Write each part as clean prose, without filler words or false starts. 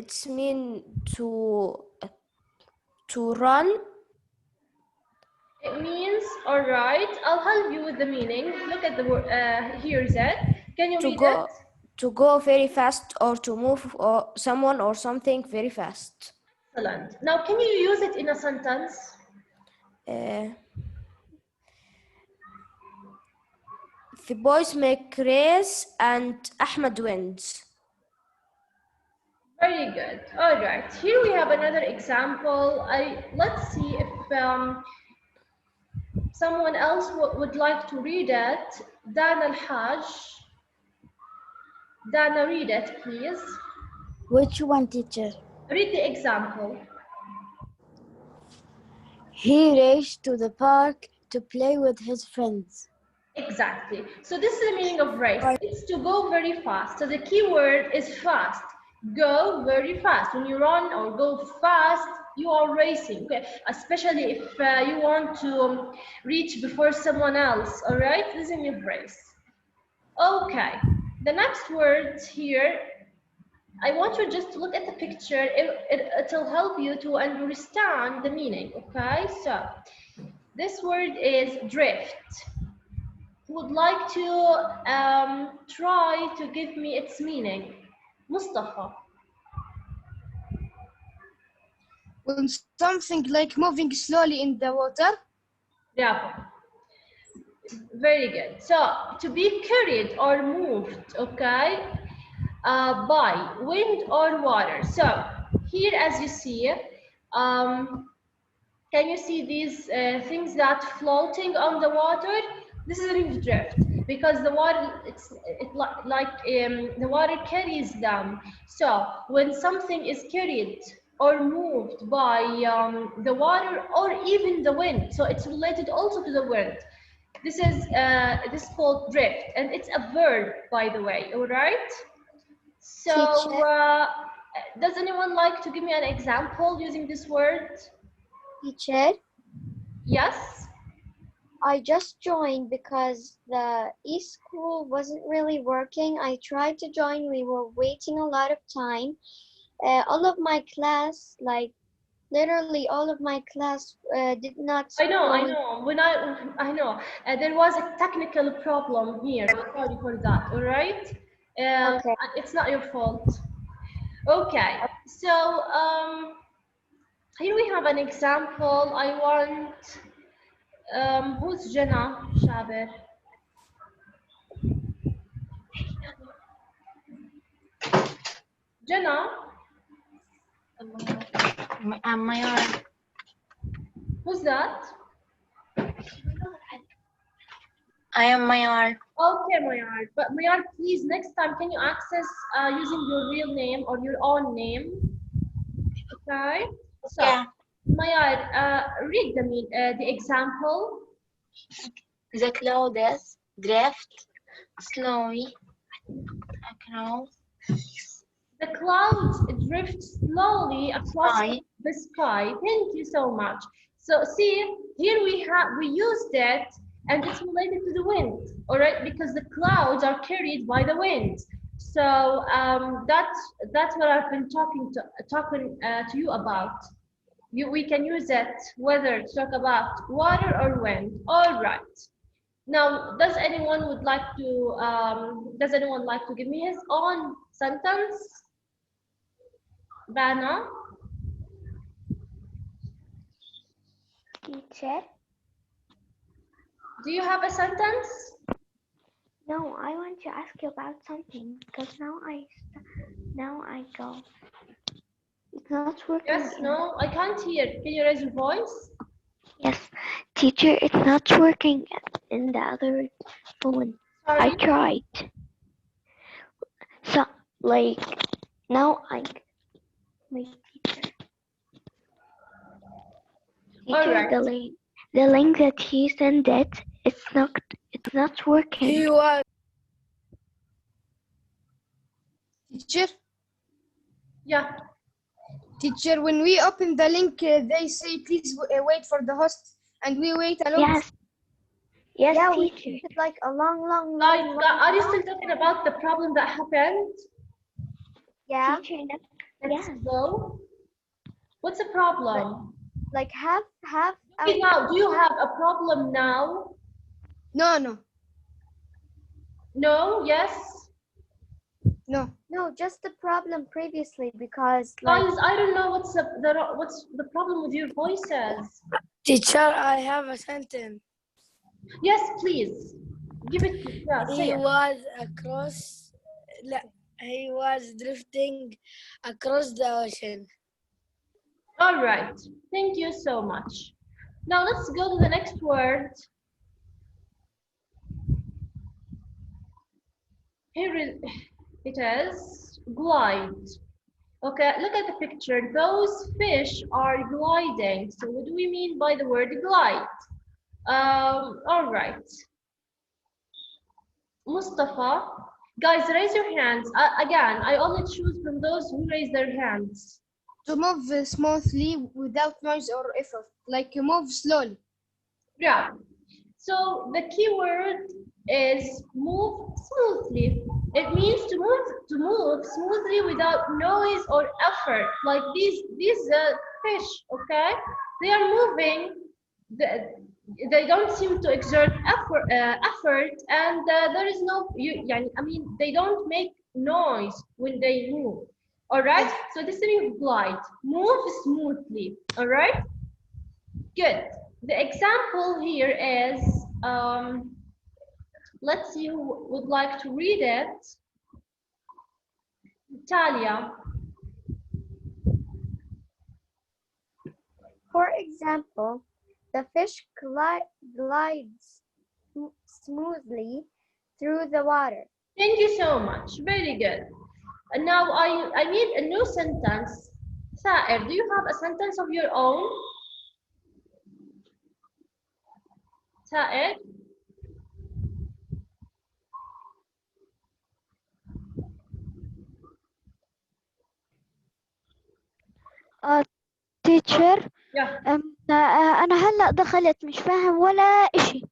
it's mean to run. It means, all right, I'll help you with the meaning. Look at the word here, Zed. Can you read it? To go very fast, or to move someone or something very fast. Excellent. Now, can you use it in a sentence? The boys make race and Ahmed wins. Very good. All right. Here we have another example. Let's see if someone else would like to read it. Dana Al-Hajj. Dana, read it, please. Which one, teacher? Read the example. He raced to the park to play with his friends. Exactly. So this is the meaning of race. It's to go very fast. So the key word is fast. Go very fast. When you run or go fast, you are racing. Okay? Especially if you want to reach before someone else. All right. This is the meaning of race. Okay. The next word here, I want you just to look at the picture. It'll help you to understand the meaning. Okay. So this word is drift. Would like to try to give me its meaning? Mustafa. When something like moving slowly in the water. Yeah. Very good. So to be carried or moved, okay, by wind or water. So here, as you see, can you see these things that floating on the water? This is a reef drift because the water, the water carries them. So when something is carried or moved by the water or even the wind, so it's related also to the wind. This is called drift, and it's a verb, by the way. All right. So does anyone like to give me an example using this word? Teacher? Yes? I just joined because the e-school wasn't really working. I tried to join. We were waiting a lot of time. All of my class, like literally all of my class did not. I know. I know. There was a technical problem here. Sorry for that. All right. Okay. It's not your fault. Okay. So here we have an example. I want. Who's Jenna Shaber? Jenna? Mayar. Who's that? I am Mayar. Okay, Mayar. But Mayar, please, next time, can you access using your real name or your own name? Okay. So, Yeah. Mayar, read the example. The clouds drift slowly across the clouds drift slowly across the sky. Thank you so much. So see, here we used it, and it's related to the wind, all right? Because the clouds are carried by the wind. So that's what I've been talking to you about. We can use it whether to talk about water or wind. All right. Now, does anyone like to give me his own sentence? Bana? Teacher? Do you have a sentence? No, I want to ask you about something because now I go. It's not working. Yes, no, I can't hear. Can you raise your voice? Yes, teacher, it's not working in the other phone. Sorry? I tried. So, like, now my teacher. Teacher, right. the link that he sent it's not working. He was. Teacher? Yeah. Teacher, when we open the link, they say, please wait for the host, and we wait a long time. Yes, Yeah, teacher. we waited like a long Are you still talking about the problem that happened? Yeah. Teacher, Let's go. What's the problem? Like half Okay, now, do you have a problem now? No, no, No? Yes? no. no, just the problem previously because like Guys, I don't know what's the problem with your voices. Teacher, I have a sentence. Yes, please. Give it. Yeah, say He it. was across. He was drifting across the ocean. All right. Thank you so much. Now let's go to the next word. Here it is. Glide. Okay, look at the picture. Those fish are gliding. So what do we mean by the word glide? All right. Mustafa, guys, raise your hands. Again, I only choose from those who raise their hands. To move smoothly without noise or effort, like you move slowly. Yeah. So the key word is move smoothly. It means to move smoothly without noise or effort. Like these fish, okay? They are moving. They don't seem to exert effort, and there is no. They don't make noise when they move. All right. So this is glide. Move smoothly. All right. Good. The example here is, let's see who would like to read it. Talia. for example, the fish glides smoothly through the water. Thank you so much. Very good. And now I need a new sentence. Saer, do you have a sentence of your own? Saer? teacher Yeah. أنا هلأ دخلت مش فاهم ولا إشي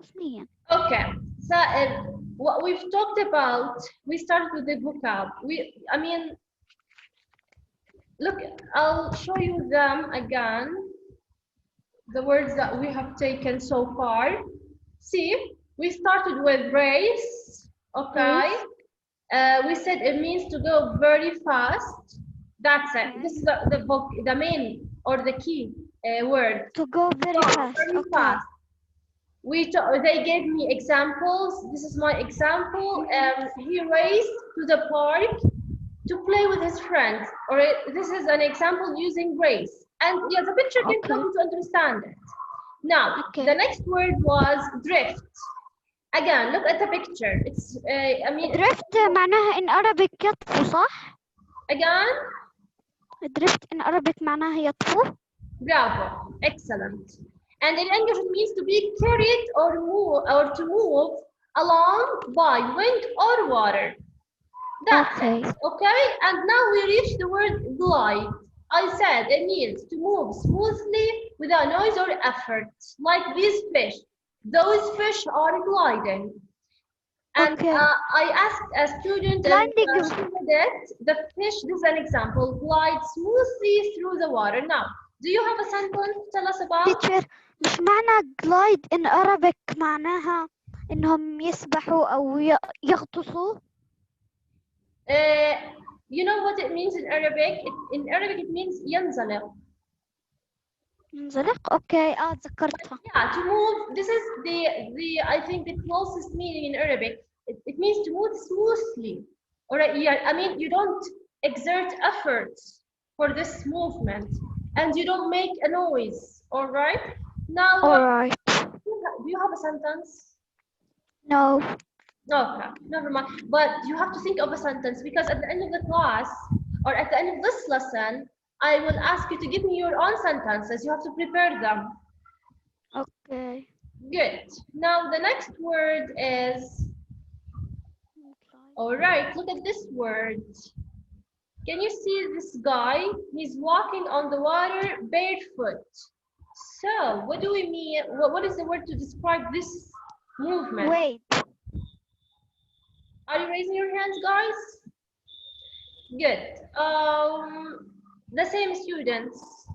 اثنين. Okay. Saer, what we've talked about, we started with the vocab. Look, I'll show you them again. The words that we have taken so far. See, we started with race, okay? We said it means to go very fast. That's it. This is the main or the key word. To go very fast. Very Okay. fast. They gave me examples. This is my example. He raced to the park to play with his friends. This is an example using race. And yeah, the picture can help you to understand it. Now, the next word was drift. Again, look at the picture. It's, drift معناها in Arabic يطفو صح؟ Again? drift in Arabic معناها يطفو. Bravo. Excellent. And in English, it means to be carried or to move along by wind or water. That's it. Okay? And now we reach the word glide. I said it means to move smoothly without noise or effort, like these fish. Those fish are gliding. And I asked a student, and she did it. The fish, this is an example, glide smoothly through the water. Now, do you have a sentence to tell us about? Teacher, مش معنى glide in Arabic معناها إنهم يسبحوا أو يغطسوا؟ You know what it means in Arabic? In Arabic, it means ينزلق. ينزلق؟ Okay, ذكرتها. Yeah, to move. This is I think the closest meaning in Arabic. It means to move smoothly. All right. Yeah. I mean, you don't exert efforts for this movement, and you don't make a noise. All right. Now. All right. Do you have a sentence? No. Okay, never mind. But you have to think of a sentence, because at the end of the class or at the end of this lesson, I will ask you to give me your own sentences. You have to prepare them. Okay. Good. Now the next word is, all right, look at this word. Can you see this guy? He's walking on the water barefoot. So what do we mean? What is the word to describe this movement? Wait. Are you raising your hands, guys? Good. The same students.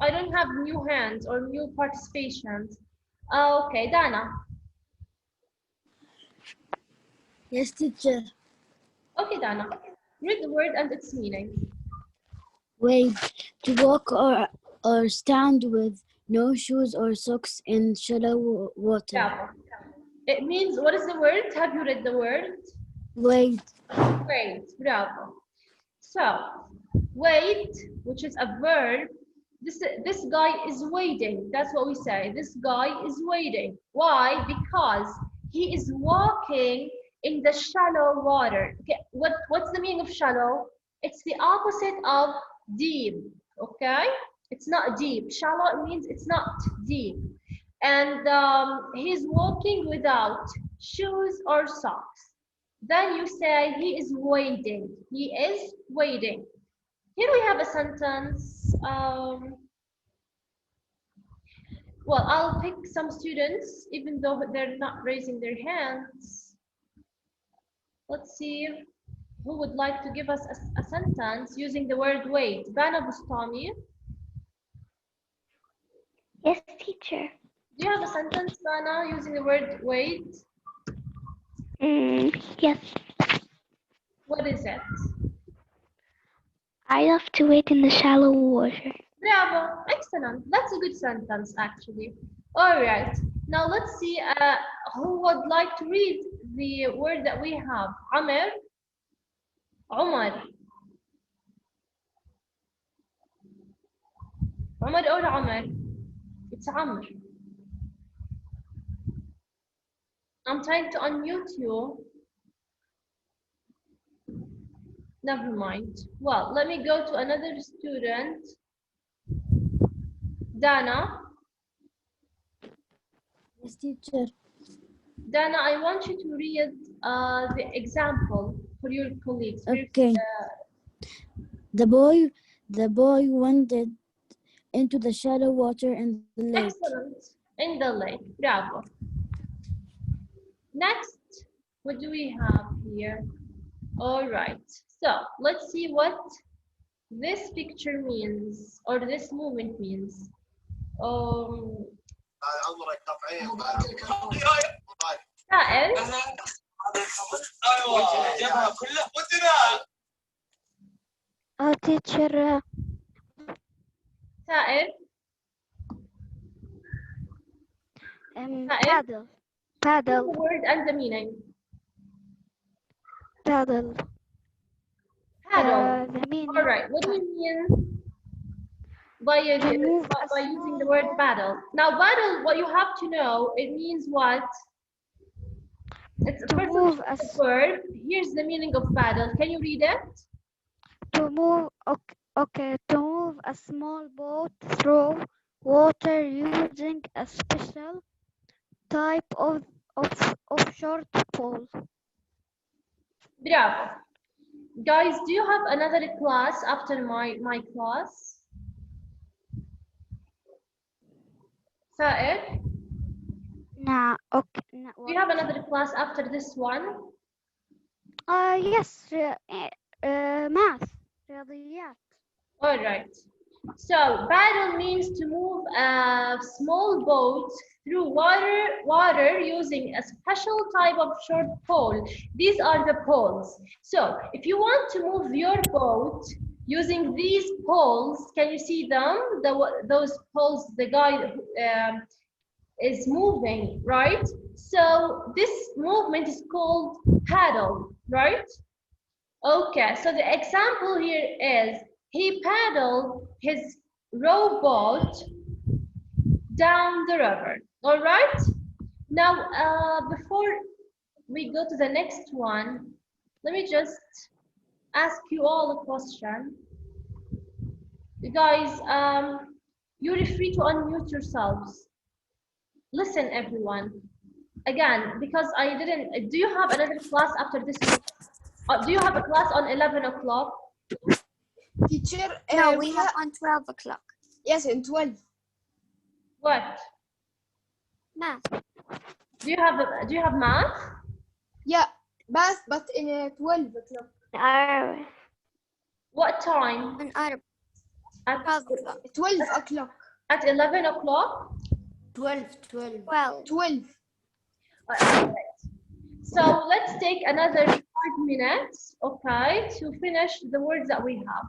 I don't have new hands or new participations. Okay, Dana. Yes, teacher. Okay, Dana. Read the word and its meaning. Wade, to walk or stand with no shoes or socks in shallow water. Bravo. It means, what is the word? Have you read the word? Wade, Wait, bravo. So, wait, which is a verb, this guy is waiting. That's what we say. This guy is waiting. Why? Because he is walking in the shallow water. Okay, what's the meaning of shallow? It's the opposite of deep. Okay, it's not deep. Shallow means it's not deep. And he's walking without shoes or socks. Then you say he is wading. He is wading. Here we have a sentence. Well, I'll pick some students, even though they're not raising their hands. Let's see who would like to give us a sentence using the word wait. Bana Bustami. Yes, teacher. Do you have a sentence, Bana, using the word wait? Yes. What is it? I love to wait in the shallow water. Bravo, excellent. That's a good sentence, actually. All right, now let's see who would like to read the word that we have. Amr? Umar. Umar or Amr? It's Amr. I'm trying to unmute you. Never mind. Well, let me go to another student. Dana. yes, teacher. Dana, I want you to read the example for your colleagues. Okay. The boy waded into the shallow water in the lake. Excellent. In the lake. Bravo. Next, what do we have here? All right. So let's see what this picture means or this movement means. سائل. Oh, teacher. سائل. Paddle. Paddle. The word and the meaning. Paddle. Paddle. The meaning. All right. What do we mean by using the word paddle? Now, paddle, what you have to know, it means what? It's a move verb. Here's the meaning of paddle. Can you read it? To move. Okay. To move a small boat through water using a special type of short pole. Bravo. Guys, do you have another class after my class? Said? Nah, okay. Nah, Do you have another class after this one? yes. Math. رياضيات. All right. So paddle means to move a small boat through water using a special type of short pole. These are the poles. So if you want to move your boat using these poles, can you see them? Those poles, the guy is moving, right? So this movement is called paddle, right? Okay, so the example here is he paddled his rowboat down the river. All right. Now, before we go to the next one, let me just ask you all a question. You guys, you're free to unmute yourselves. Listen, everyone. Again, because I didn't. Do you have another class after this one? Do you have a class on 11 o'clock? Teacher, No, we have on 12 o'clock. Yes, in 12. What? Math. Do you have math? Yeah, math, but in 12 o'clock. What time? An Arab. At 12 o'clock. 12 o'clock. at 11 o'clock. 12. 12. Right. So let's take another 5 minutes, okay, to finish the words that we have.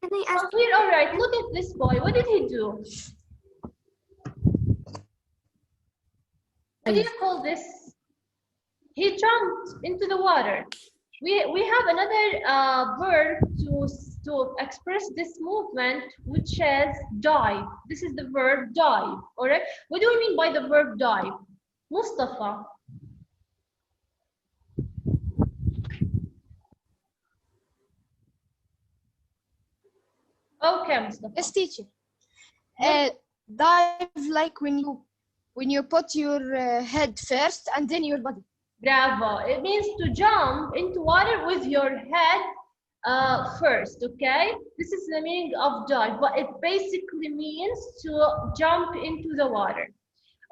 Can I ask? Here, all right, look at this boy. What did he do? What do you call this? He jumped into the water. We have another verb to express this movement, which is dive. This is the verb dive. All right. What do we mean by the verb dive? Mustafa. Okay, Mustafa. Yes, teacher. Dive like when you put your head first and then your body. Bravo. It means to jump into water with your head first, okay? This is the meaning of dive, but it basically means to jump into the water.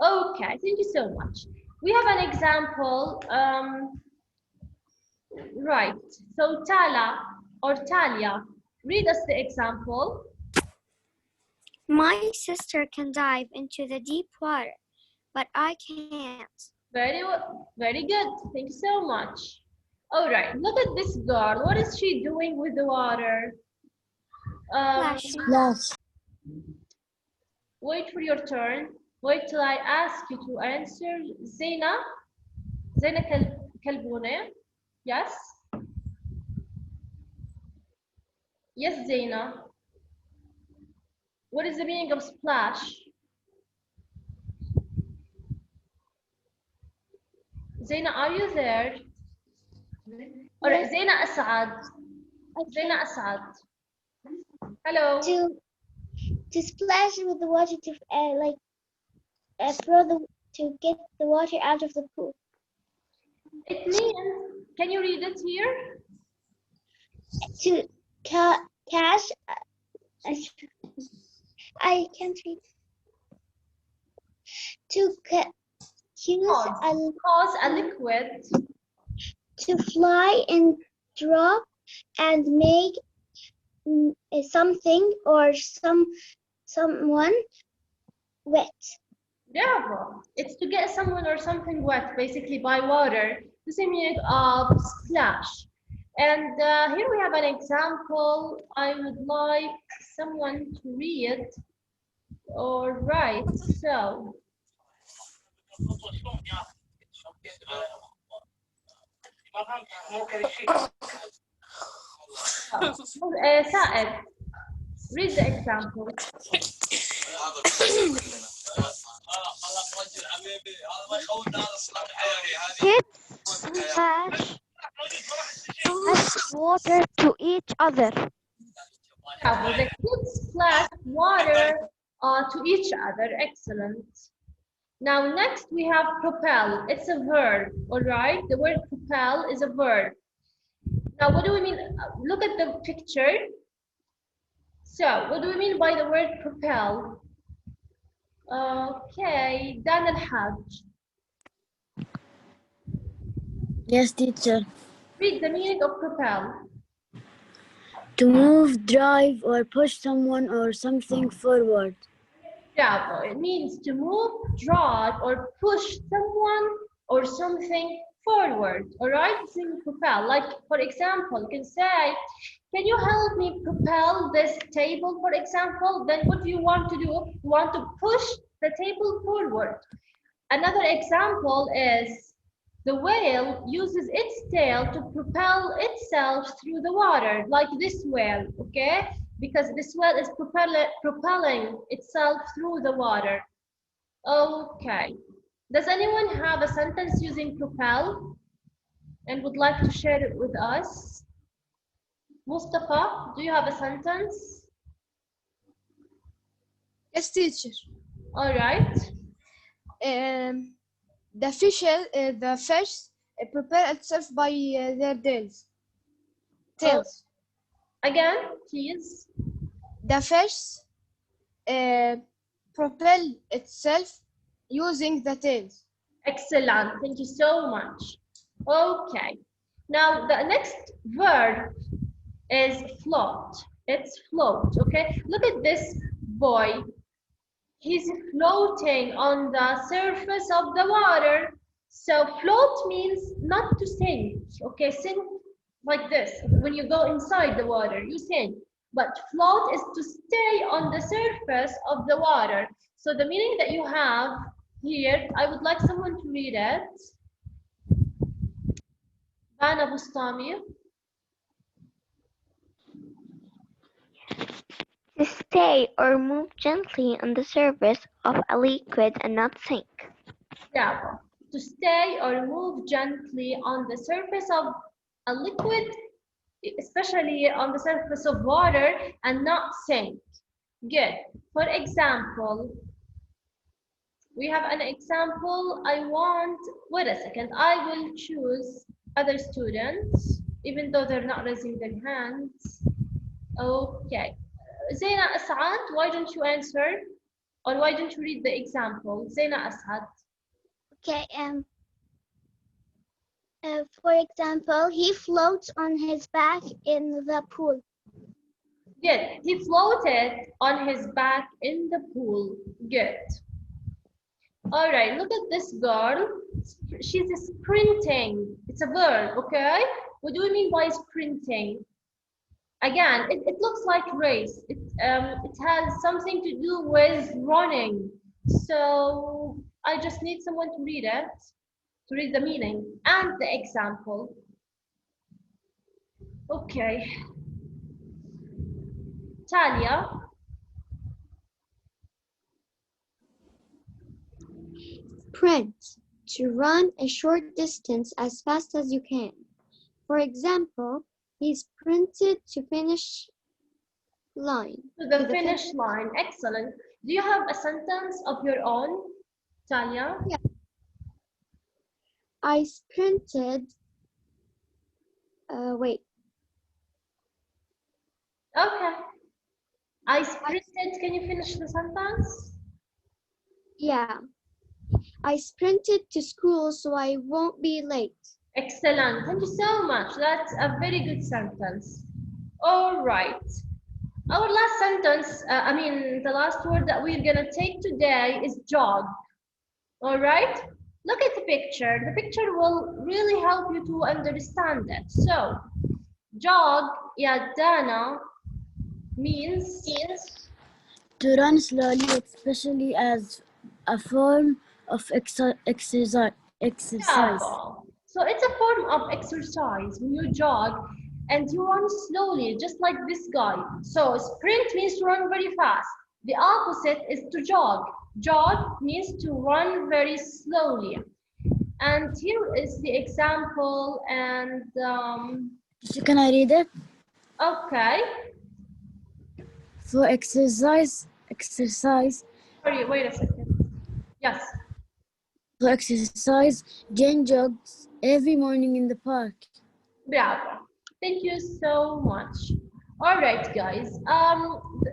Okay, thank you so much. We have an example. Right, so Tala or Talia, read us the example. My sister can dive into the deep water, but I can't. Very good. Thank you so much. All right, look at this girl. What is she doing with the water? Splash. Wait for your turn. Wait till I ask you to answer. Zaina Kalboune. Yes? Yes, Zaina. What is the meaning of splash? Zaina, are you there? All right, Zaina Asad. Zaina Asad. Hello. To splash with the water to to get the water out of the pool. It means, can you read it here? To catch. I can't read. To cause a liquid to fly and drop and make something or someone wet. Bravo. It's to get someone or something wet, basically by water. The same meaning of splash. And here we have an example. I would like someone to read. All right, so. Saad, read the example. Kids splash water to each other. Bravo. The kids splash water to each other. Excellent. Now next we have propel. It's a verb, all right? The word propel is a verb. Now what do we mean? Look at the picture. So what do we mean by the word propel? Okay, Dan Al-Hajj. Yes, teacher. Read the meaning of propel. To move, drive, or push someone or something forward. Bravo. It means to move, drive, or push someone or something forward. All right? It's in propel. Like, for example, you can say, can you help me propel this table, for example? Then what do you want to do? You want to push the table forward. Another example is the whale uses its tail to propel itself through the water, like this whale, okay? Because this whale is propelling itself through the water. Okay. Does anyone have a sentence using propel and would like to share it with us? Mustafa, do you have a sentence? Yes, teacher. All right. The fish propel itself by their tails. Again, please. The fish propel itself using the tails. Excellent. Thank you so much. Okay. Now the next verb is float. It's float, okay? Look at this boy. He's floating on the surface of the water. So float means not to sink, okay? Sink like this. When you go inside the water, you sink. But float is to stay on the surface of the water. So the meaning that you have here, I would like someone to read it. Bana Bustami. To stay or move gently on the surface of a liquid and not sink. Bravo. To stay or move gently on the surface of a liquid, especially on the surface of water, and not sink. Good. For example, we have an example. Wait a second, I will choose other students, even though they're not raising their hands. Okay. Zaina Asad, why don't you answer? Or why don't you read the example? Zaina Asad. Okay, for example, he floats on his back in the pool. Good. He floated on his back in the pool. Good. All right, look at this girl. She's sprinting. It's a verb, okay? What do we mean by sprinting? Again, it looks like race. It has something to do with running. So I just need someone to read it, to read the meaning and the example. Okay. Talia. Sprint. To run a short distance as fast as you can. For example, he sprinted to finish line. To the finish line. Excellent. Do you have a sentence of your own, Talia? Yeah. I sprinted. Wait. Okay. I sprinted. Can you finish the sentence? Yeah. I sprinted to school so I won't be late. Excellent. Thank you so much. That's a very good sentence. All right. Our last sentence, the last word that we're going to take today is jog. All right. Look at the picture. The picture will really help you to understand it. So, jog, ya Dana, means to run slowly, especially as a form of exercise. So it's a form of exercise when you jog and you run slowly, just like this guy. So sprint means to run very fast. The opposite is to jog. Jog means to run very slowly. And here is the example. And can I read it? Okay. For exercise. Sorry, wait a second. Yes. For exercise, Jane jogs every morning in the park. Bravo. Thank you so much. All right, guys.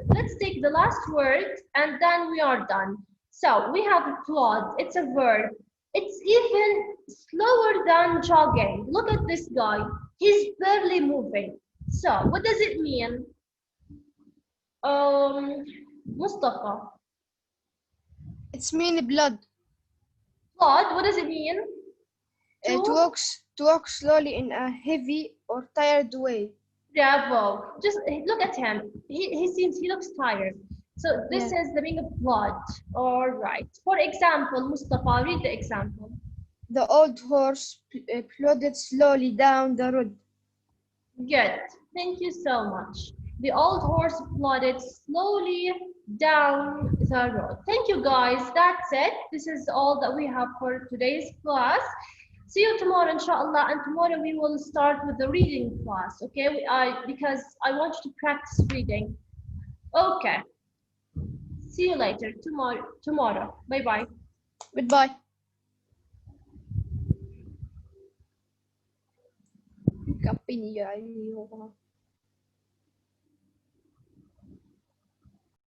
Let's take the last word and then we are done. So we have plod. It's a verb. It's even slower than jogging. Look at this guy. He's barely moving. So what does it mean? Mustafa. It's mean blood. Plod, what does it mean? To walk slowly in a heavy or tired way. Bravo. Just look at him. He looks tired. So this is the meaning of plod. All right. For example, Mustafa, read the example. The old horse plodded slowly down the road. Good. Thank you so much. The old horse plodded slowly down the road. Thank you, guys. That's it. This is all that we have for today's class. See you tomorrow, inshallah. And tomorrow we will start with the reading class, okay? Because I want you to practice reading. Okay. See you later tomorrow. Bye-bye. Goodbye. Kapini ya